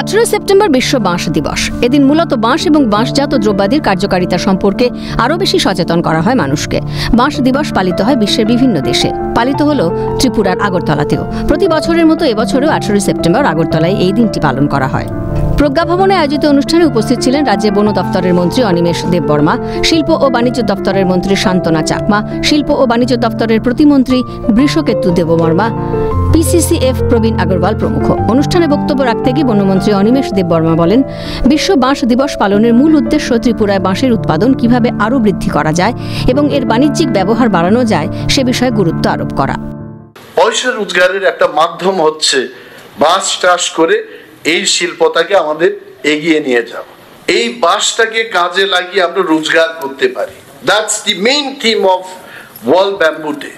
18 September বিশ্ব বাঁশ দিবস। এদিন মূলত বাঁশ এবং বাঁশজাত দ্রব্যাদির কার্যকারিতা সম্পর্কে আরও বেশি সচেতন করা হয় মানুষকে। বাঁশ দিবস পালিত হয় বিশ্বের বিভিন্ন দেশে। পালিত হলো ত্রিপুরার আগরতলাতেও। প্রতি বছরের মতো এবছরেও 18 সেপ্টেম্বর আগরতলায় এই দিনটি পালন করা হয়। প্রজ্ঞাভবনে আয়োজিত অনুষ্ঠানে উপস্থিত ছিলেন রাজ্যের বন দপ্তরের মন্ত্রী অনিমেষ দেববর্মা, শিল্প ও বাণিজ্য দপ্তরের মন্ত্রী শান্তনা চাকমা, শিল্প ও বাণিজ্য দপ্তরের প্রতিমন্ত্রী বৃষকেতু দেববর্মা, পিসিসিএফ প্রবীণ আগরওয়াল প্রমুখ। অনুষ্ঠানে বক্তব্য রাখতে গিয়ে বনমন্ত্রী অনিমেষ দেববর্মা বলেন, বিশ্ব বাঁশ দিবস পালনের মূল উদ্দেশ্য ত্রিপুরায় বাঁশের উৎপাদন কিভাবে আরও বৃদ্ধি করা যায় এবং এর বাণিজ্যিক ব্যবহার বাড়ানো যায় সে বিষয়ে গুরুত্ব আরোপ করা। পয়সা রোজগারের একটা মাধ্যম হচ্ছে বাঁশ চাষ করে এই শিল্পটাকে আমাদের এগিয়ে নিয়ে যাব। এই বাঁশটাকে কাজে লাগিয়ে আমরা রোজগার করতে পারি। That's the main theme of world bamboo day.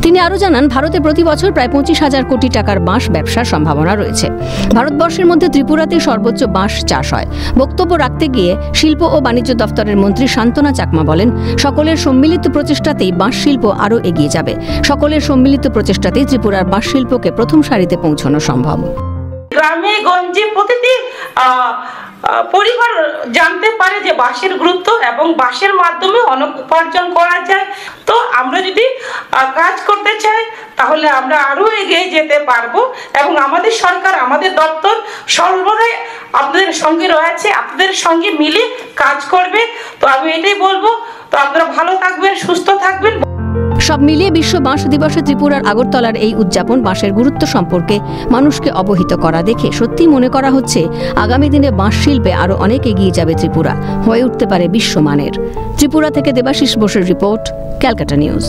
তিনি আরও জানান, ভারতে প্রতি বছর প্রায় 25,000 কোটি টাকার বাঁশ ব্যবসার সম্ভাবনা রয়েছে। ভারতবর্ষের মধ্যে ত্রিপুরাতে সর্বোচ্চ বাঁশ চাষ হয়। বক্তব্য রাখতে গিয়ে শিল্প ও বাণিজ্য দপ্তরের মন্ত্রী শান্তনা চাকমা বলেন, সকলের সম্মিলিত প্রচেষ্টাতেই বাঁশ শিল্প আরও এগিয়ে যাবে। সকলের সম্মিলিত প্রচেষ্টাতেই ত্রিপুরার বাঁশ শিল্পকে প্রথম সারিতে পৌঁছানো সম্ভব। গ্রামে গঞ্জে প্রতিটি পরিবার জানতে পারে যে বাঁশের গুরুত্ব এবং বাঁশের মাধ্যমে অনেক উপার্জন করা যায়। তো আমরা যদি কাজ করতে চাই তাহলে আমরা আরো এগিয়ে যেতে পারবো এবং আমাদের সরকার, আমাদের দপ্তর সর্বদাই আপনাদের সঙ্গে রয়েছে, আপনাদের সঙ্গে মিলে কাজ করবে। তো আমি এটাই বলবো, তো আপনারা ভালো থাকবেন, সুস্থ থাকবেন। সব মিলিয়ে বিশ্ব বাঁশ দিবসে ত্রিপুরার আগরতলার এই উদযাপন বাঁশের গুরুত্ব সম্পর্কে মানুষকে অবহিত করা দেখে সত্যিই মনে করা হচ্ছে আগামী দিনে বাঁশ শিল্পে আরও অনেক এগিয়ে যাবে ত্রিপুরা, হয়ে উঠতে পারে বিশ্বমানের। ত্রিপুরা থেকে দেবাশিস বোসের রিপোর্ট, ক্যালকাটা নিউজ।